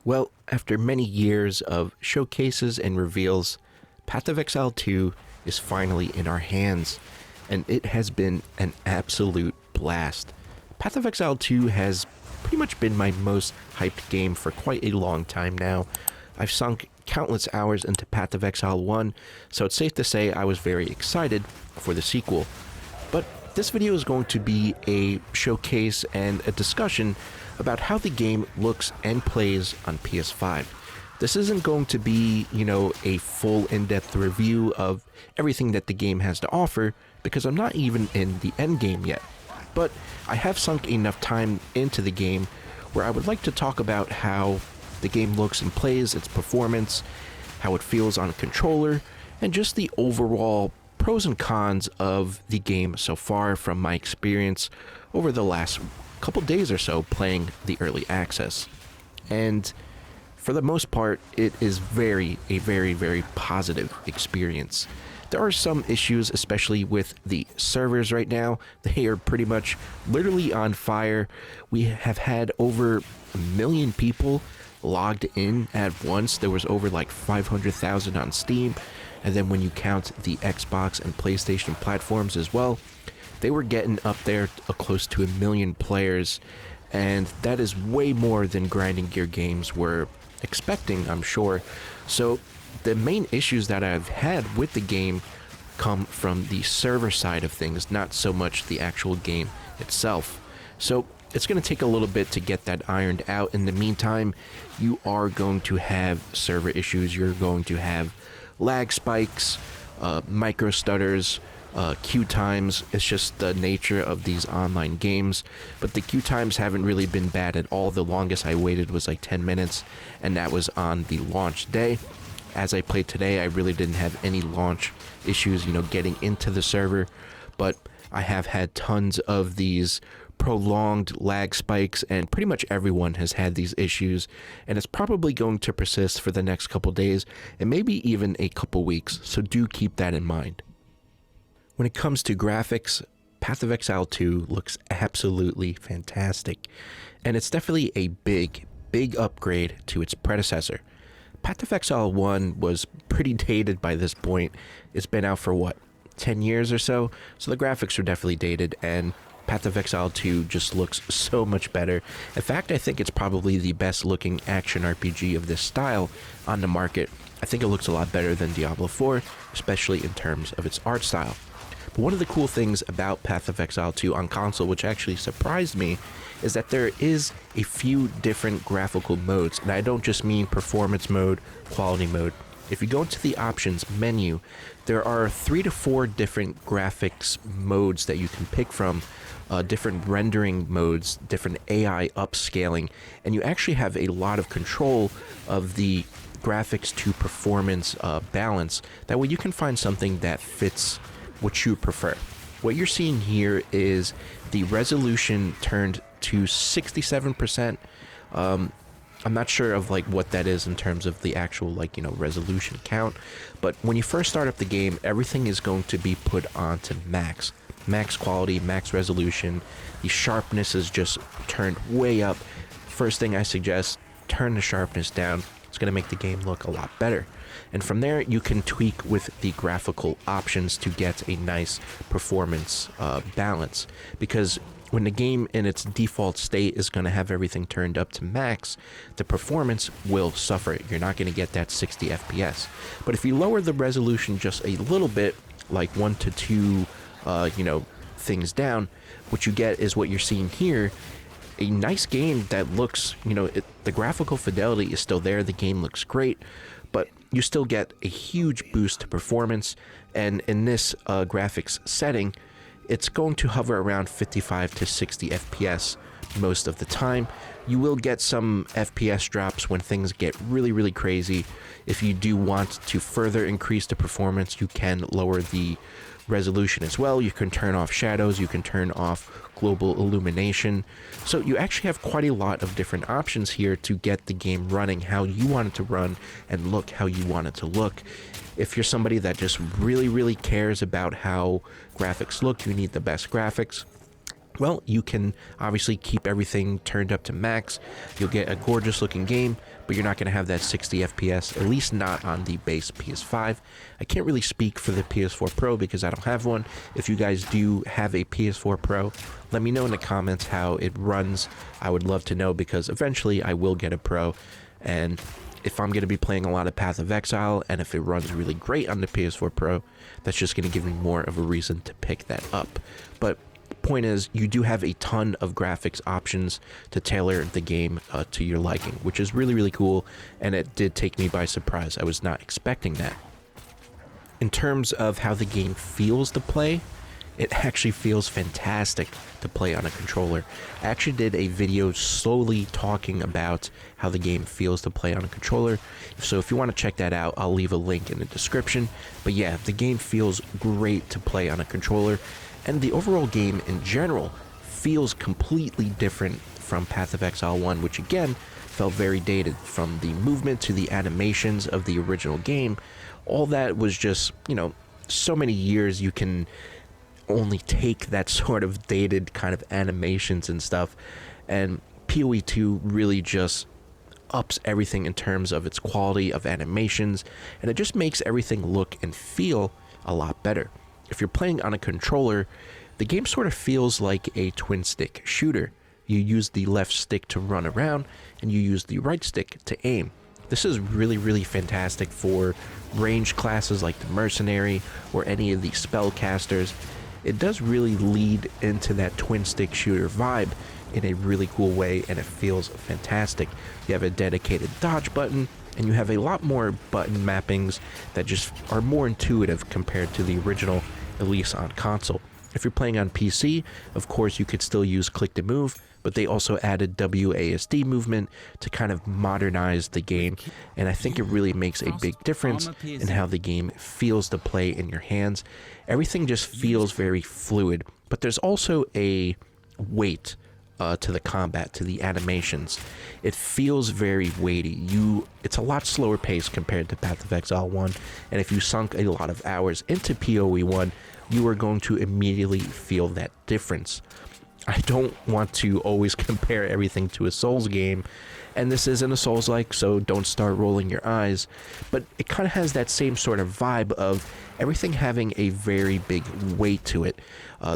Well, after many years of showcases and reveals, Path of Exile 2 is finally in our hands, and it has been an absolute blast. Path of Exile 2 has pretty much been my most hyped game for quite a long time now. I've sunk countless hours into Path of Exile 1, so it's safe to say I was very excited for the sequel. But this video is going to be a showcase and a discussion about how the game looks and plays on PS5. This isn't going to be, a full in-depth review of everything that the game has to offer, because I'm not even in the end game yet. But I have sunk enough time into the game where I would like to talk about how the game looks and plays, its performance, how it feels on a controller, and just the overall pros and cons of the game so far from my experience over the last couple days or so playing the early access. And for the most part, it is a very positive experience. There are some issues, especially with the servers right now. They are pretty much literally on fire. We have had over 1 million people logged in at once. There was over like 500,000 on Steam. And then when you count the Xbox and PlayStation platforms as well, they were getting up there close to 1 million players. And that is way more than grinding gear games were expecting, I'm sure. So the main issues that I've had with the game come from the server side of things, not so much the actual game itself. So it's going to take a little bit to get that ironed out. In the meantime, you are going to have server issues. You're going to have lag spikes, micro stutters, queue times. It's just the nature of these online games. But the queue times haven't really been bad at all. The longest I waited was like 10 minutes, and that was on the launch day. As I played today, I really didn't have any launch issues, getting into the server. But I have had tons of these prolonged lag spikes, and pretty much everyone has had these issues, and it's probably going to persist for the next couple days and maybe even a couple weeks, so do keep that in mind. When it comes to graphics, Path of Exile 2 looks absolutely fantastic, and it's definitely a big upgrade to its predecessor. Path of Exile 1 was pretty dated by this point. It's been out for 10 years or so the graphics are definitely dated, and Path of Exile 2 just looks so much better. In fact, I think it's probably the best looking action RPG of this style on the market. I think it looks a lot better than Diablo 4, especially in terms of its art style. But one of the cool things about Path of Exile 2 on console, which actually surprised me, is that there is a few different graphical modes. And I don't just mean performance mode, quality mode. If you go into the options menu, there are 3 to 4 different graphics modes that you can pick from, different rendering modes, different AI upscaling, and you actually have a lot of control of the graphics to performance balance. That way you can find something that fits what you prefer. What you're seeing here is the resolution turned to 67%. I'm not sure of what that is in terms of the actual resolution count, but when you first start up the game, everything is going to be put onto max quality, max resolution. The sharpness is just turned way up. First thing I suggest, turn the sharpness down. It's going to make the game look a lot better. And from there, you can tweak with the graphical options to get a nice performance balance. Because when the game in its default state is going to have everything turned up to max, the performance will suffer. You're not going to get that 60 FPS. But if you lower the resolution just a little bit, like 1 to 2 things down, what you get is what you're seeing here, a nice game that looks, the graphical fidelity is still there, the game looks great, but you still get a huge boost to performance. And in this graphics setting, it's going to hover around 55 to 60 FPS most of the time. You will get some FPS drops when things get really crazy. If you do want to further increase the performance, you can lower the resolution as well. You can turn off shadows, you can turn off global illumination. So you actually have quite a lot of different options here to get the game running how you want it to run and look how you want it to look. If you're somebody that just really cares about how graphics look, you need the best graphics, Well, you can obviously keep everything turned up to max. You'll get a gorgeous looking game, but you're not going to have that 60 FPS, at least not on the base PS5. I can't really speak for the PS4 Pro because I don't have one. If you guys do have a PS4 Pro, let me know in the comments how it runs. I would love to know because eventually I will get a Pro, and if I'm going to be playing a lot of Path of Exile, and if it runs really great on the PS4 Pro, that's just going to give me more of a reason to pick that up. But point is, you do have a ton of graphics options to tailor the game to your liking, which is really, really cool, and it did take me by surprise. I was not expecting that. In terms of how the game feels to play, it actually feels fantastic to play on a controller. I actually did a video solely talking about how the game feels to play on a controller, so if you want to check that out, I'll leave a link in the description. But yeah, the game feels great to play on a controller, and the overall game in general feels completely different from Path of Exile 1, which again felt very dated. From the movement to the animations of the original game, all that was just, so many years you can only take that sort of dated kind of animations and stuff, and PoE 2 really just ups everything in terms of its quality of animations, and it just makes everything look and feel a lot better. If you're playing on a controller, the game sort of feels like a twin stick shooter. You use the left stick to run around, and you use the right stick to aim. This is really, really fantastic for ranged classes like the Mercenary or any of the spellcasters. It does really lead into that twin stick shooter vibe in a really cool way, and it feels fantastic. You have a dedicated dodge button, and you have a lot more button mappings that just are more intuitive compared to the original, at least on console. If you're playing on PC, of course you could still use click to move, but they also added WASD movement to kind of modernize the game, and I think it really makes a big difference in how the game feels to play in your hands. Everything just feels very fluid, but there's also a weight to the combat, to the animations. It feels very weighty. It's a lot slower pace compared to Path of Exile 1, and if you sunk a lot of hours into PoE 1, you are going to immediately feel that difference. I don't want to always compare everything to a Souls game, and this isn't a Souls-like, so don't start rolling your eyes, but it kind of has that same sort of vibe of everything having a very big weight to it.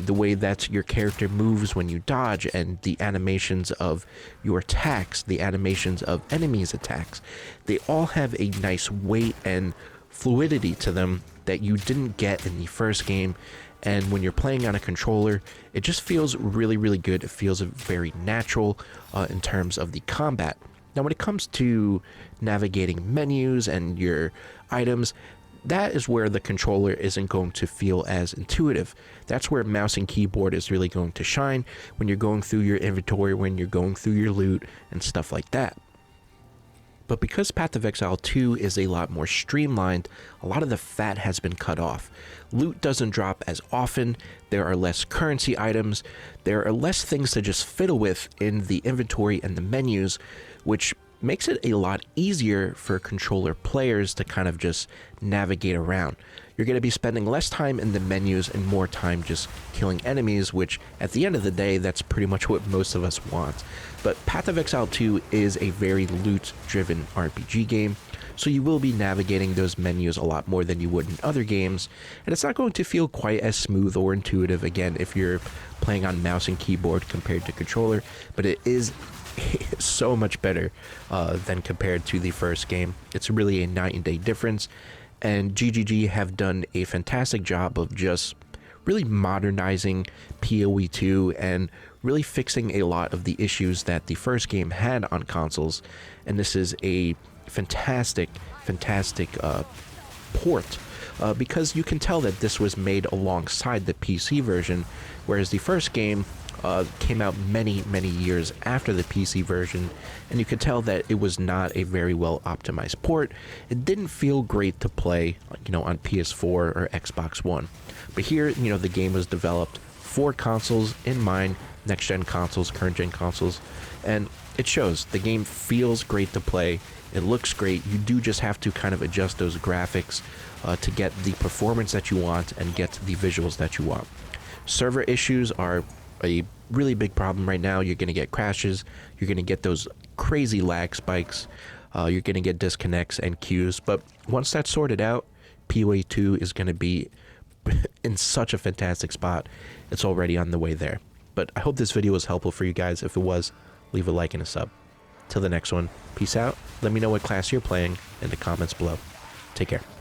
The way that your character moves when you dodge, and the animations of your attacks, the animations of enemies' attacks, they all have a nice weight and fluidity to them that you didn't get in the first game. And when you're playing on a controller, it just feels really, really good. It feels very natural in terms of the combat. Now, when it comes to navigating menus and your items, that is where the controller isn't going to feel as intuitive. That's where mouse and keyboard is really going to shine when you're going through your inventory, when you're going through your loot, and stuff like that. But because Path of Exile 2 is a lot more streamlined, a lot of the fat has been cut off. Loot doesn't drop as often, there are less currency items, there are less things to just fiddle with in the inventory and the menus, which makes it a lot easier for controller players to kind of just navigate around. You're going to be spending less time in the menus and more time just killing enemies, which at the end of the day, that's pretty much what most of us want. But Path of Exile 2 is a very loot-driven RPG game, so you will be navigating those menus a lot more than you would in other games, and it's not going to feel quite as smooth or intuitive, again, if you're playing on mouse and keyboard compared to controller, but it is so much better than compared to the first game. It's really a night and day difference, and GGG have done a fantastic job of just really modernizing PoE 2 and really fixing a lot of the issues that the first game had on consoles, and this is a fantastic port, because you can tell that this was made alongside the PC version, whereas the first game came out many years after the PC version, and you could tell that it was not a very well optimized port. It didn't feel great to play, on PS4 or Xbox One. But here, the game was developed for consoles in mind, next gen consoles, current gen consoles, and it shows. The game feels great to play. It looks great. You do just have to kind of adjust those graphics to get the performance that you want and get the visuals that you want. Server issues are a really big problem right now. You're going to get crashes. You're going to get those crazy lag spikes. You're going to get disconnects and queues. But once that's sorted out, PoE 2 is going to be in such a fantastic spot. It's already on the way there. But I hope this video was helpful for you guys. If it was, leave a like and a sub. Till the next one, peace out. Let me know what class you're playing in the comments below. Take care.